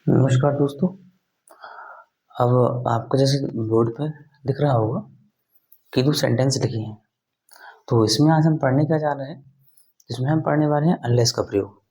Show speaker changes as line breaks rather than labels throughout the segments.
नमस्कार दोस्तों। अब आपको जैसे बोर्ड पे दिख रहा होगा कि दो सेंटेंस लिखे हैं, तो इसमें आज हम पढ़ने क्या जा रहे हैं। इसमें हम पढ़ने वाले हैं अनलेस का प्रयोग।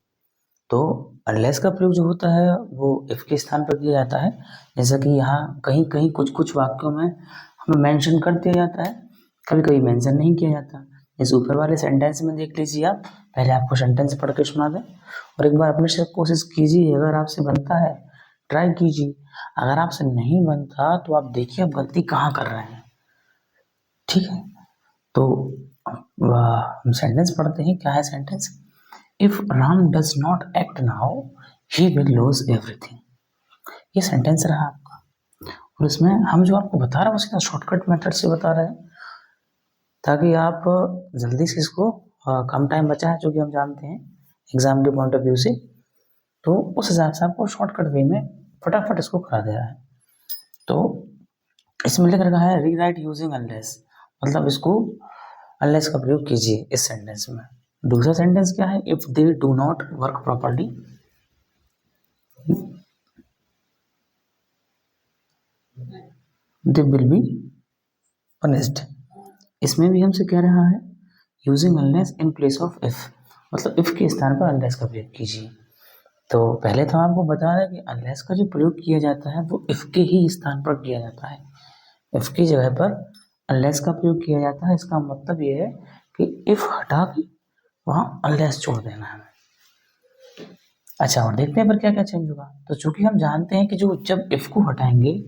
तो अनलेस का प्रयोग जो होता है वो इफ के स्थान पर किया जाता है। जैसा कि यहाँ कहीं कहीं कुछ कुछ वाक्यों में हमें मेंशन कर दिया जाता है, कभी कभी मेंशन नहीं किया जाता। जैसे ऊपर वाले सेंटेंस में देख लीजिए आप, पहले आपको सेंटेंस पढ़ के सुना दें और एक बार अपने से कोशिश कीजिए, अगर आपसे बनता है ट्राई कीजिए, अगर आपसे नहीं बनता तो आप देखिए आप गलती कहाँ कर रहे हैं। ठीक है, तो हम सेंटेंस पढ़ते हैं। क्या है sentence? If Ram does not act now he will lose everything. ये सेंटेंस रहा आपका, और इसमें हम जो आपको बता रहे हैं उसका शॉर्टकट मेथड से बता रहे हैं ताकि आप जल्दी से इसको कम टाइम बचा है, जो कि हम जानते हैं एग्जाम के पॉइंट ऑफ व्यू से, तो उस हिसाब से आपको शॉर्टकट वे में फटाफट इसको करा दिया है। तो इसमें लिख रखा है रीराइट यूजिंग अनलेस, मतलब इसको अनलेस का प्रयोग कीजिए इस सेंटेंस में। दूसरा सेंटेंस क्या है? If they do not work properly they will be punished. इसमें भी हमसे कह रहा है using unless in place of if, मतलब इफ के स्थान पर अनलेस का प्रयोग कीजिए। तो पहले तो आपको बता रहे कि अनलेस का जो प्रयोग किया जाता है वो इफ के ही स्थान पर किया जाता है। इफ की जगह पर अनलेस का प्रयोग किया जाता है। इसका मतलब ये है कि इफ हटा के वहाँ अनलेस छोड़ देना है। अच्छा, और देखते हैं पर क्या क्या चेंज होगा। तो चूंकि हम जानते हैं कि जो जब इफ को हटाएंगे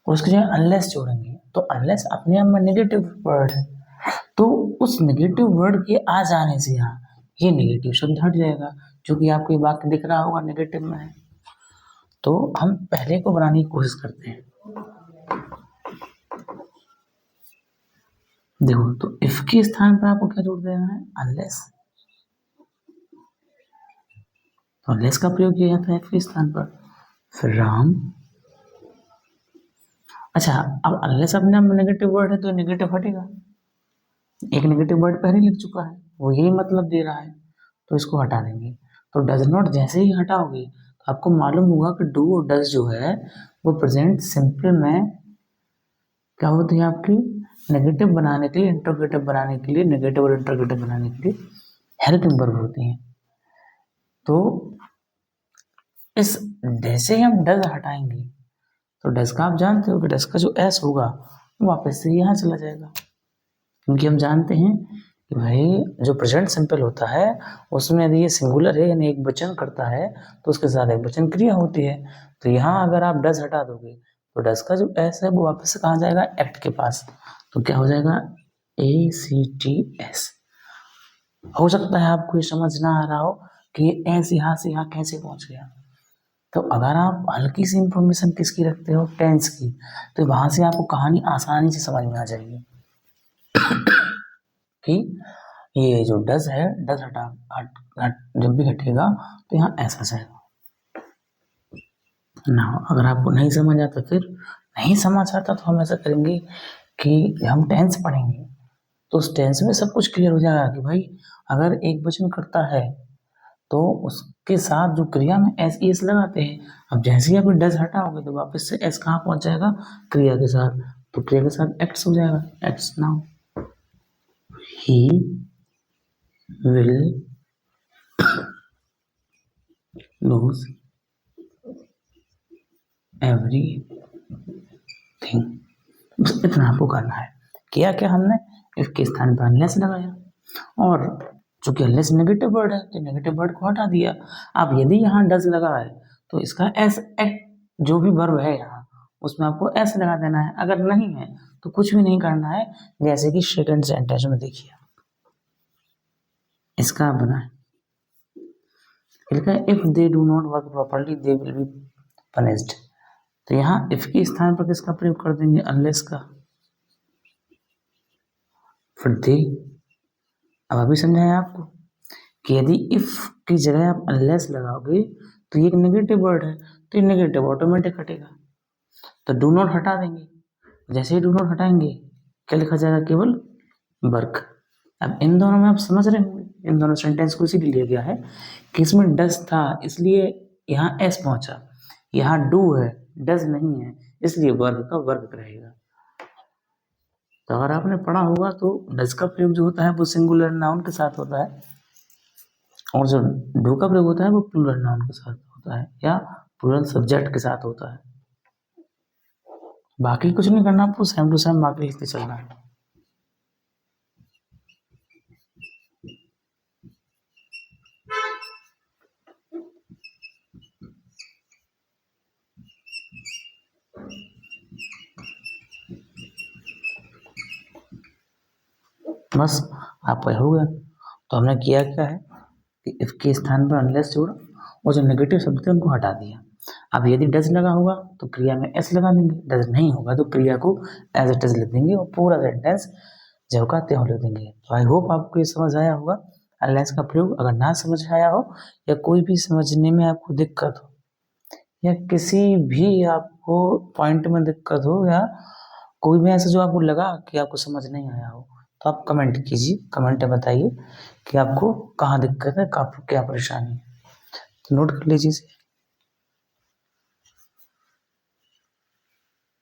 और उसकी जगह अनलेस जोड़ेंगे, तो अनलेस अपने आप में नेगेटिव वर्ड है, तो उस नेगेटिव वर्ड के आ जाने से यहाँ ये नेगेटिव शब्द हट जाएगा, जो कि आपको ये वाक्य दिख रहा होगा नेगेटिव में है। तो हम पहले को बनाने की कोशिश करते हैं। देखो, तो इफ के स्थान पर आपको क्या जोड़ देना है? अनलेस। तो अनलेस का प्रयोग किया जाता है इफ के स्थान पर। फिर राम। अच्छा, अब अनलेस अपने आप में नेगेटिव वर्ड है तो नेगेटिव हटेगा। एक नेगेटिव वर्ड पहले लिख चुका है, वो यही मतलब दे रहा है, तो इसको हटा देंगे। तो डज नॉट जैसे ही हटाओगे तो आपको मालूम होगा कि डू और डज जो है वो प्रेजेंट सिंपल में क्या होती है आपकी, नेगेटिव बनाने के लिए, इंटरोगेटिव बनाने के लिए, नेगेटिव और इंटरोगेटिव बनाने के लिए हेल्पिंग वर्ब होती हैं। तो इस जैसे ही हम डज हटाएंगे तो डज का आप जानते हो कि डज का जो एस होगा वो वापस से यहाँ चला जाएगा, क्योंकि हम जानते हैं कि भाई जो प्रेजेंट सिंपल होता है उसमें यदि ये सिंगुलर है यानी एक वचन करता है तो उसके साथ एक वचन क्रिया होती है। तो यहाँ अगर आप डज हटा दोगे तो डज का जो एस है वो वापस से कहाँ जाएगा? एक्ट के पास। तो क्या हो जाएगा? ACTS। हो सकता है आपको ये समझ ना आ रहा हो कि ये एस यहाँ से यहाँ कैसे पहुंच गया। तो अगर आप हल्की सी इंफॉर्मेशन किसकी रखते हो? टेंस की, तो वहां से आपको कहानी आसानी से समझ में आ जाएगी कि ये जो डज है, डज जब भी हटेगा तो यहाँ ऐसा जाएगा ना। अगर आपको नहीं समझ आता, फिर नहीं समझ आता तो हम ऐसा करेंगे कि हम टेंस पढ़ेंगे, तो उस टेंस में सब कुछ क्लियर हो जाएगा कि भाई अगर एक वचन करता है तो उसके साथ जो क्रिया में एस ई एस लगाते हैं। अब जैसे ही आप डज हटाओगे तो वापस से एस कहाँ पहुंच जाएगा? क्रिया के साथ। तो क्रिया के साथ एक्ट्स हो जाएगा। Acts now he will lose everything. बस इतना आपको करना है। किया क्या हमने? इफ के स्थान पर अनलेस लगाया, और चूंकि अनलेस नेगेटिव वर्ड है तो नेगेटिव वर्ड को हटा दिया। अब यदि यहाँ डज लगा है तो इसका एस एक्ट जो भी वर्ब है यहाँ उसमें आपको एस लगा देना है। अगर नहीं है तो कुछ भी नहीं करना है, जैसे कि सेकंड सेंटेंस में देखिए इसका बनाए लिखा है if they do not work properly they will be punished. तो यहाँ इफ के स्थान पर किसका प्रयोग कर देंगे? अनलेस का। फिर दे। अब अभी समझाया आपको कि यदि इफ की जगह आप अनलेस लगाओगे तो ये एक नेगेटिव वर्ड है, तो ये नेगेटिव ऑटोमेटिक हटेगा। तो डू नॉट हटा देंगे, जैसे ही डू नॉट हटाएंगे क्या लिखा जाएगा? केवल वर्क। अब इन दोनों में आप समझ रहे होंगे, इन दोनों सेंटेंस को इसीलिए लिया गया है कि इसमें डज था इसलिए यहाँ एस पहुंचा, यहाँ डू है, डज नहीं है, इसलिए वर्ग का वर्ग रहेगा। तो अगर आपने पढ़ा होगा तो डज का प्रयोग जो होता है वो सिंगुलर नाउन के साथ होता है, और जो डू का प्रयोग होता है वो प्लूरल नाउन के साथ होता है या प्लूरल सब्जेक्ट के साथ होता है। बाकी कुछ नहीं करना, आपको सेम टू सेम बाकी लिखते चलना है। बस आपका हो गया। तो हमने किया क्या है कि इफ के स्थान पर अनलेस जोड़ा और जो नेगेटिव शब्द थे उनको हटा दिया। अब यदि डज लगा होगा तो क्रिया में एस लगा देंगे, डज नहीं होगा तो क्रिया को एज इट इज लिख देंगे और पूरा सेंटेंस जो का त्यों लिख देंगे। तो आई होप आपको ये समझ आया होगा अनलेस का प्रयोग। अगर ना समझ आया हो या कोई भी समझने में आपको दिक्कत हो या किसी भी आपको पॉइंट में दिक्कत हो या कोई भी ऐसा जो आपको लगा कि आपको समझ नहीं आया हो तो आप कमेंट कीजिए, कमेंट में बताइए कि आपको कहाँ दिक्कत है, क्या परेशानी है। तो नोट कर लीजिए इसे।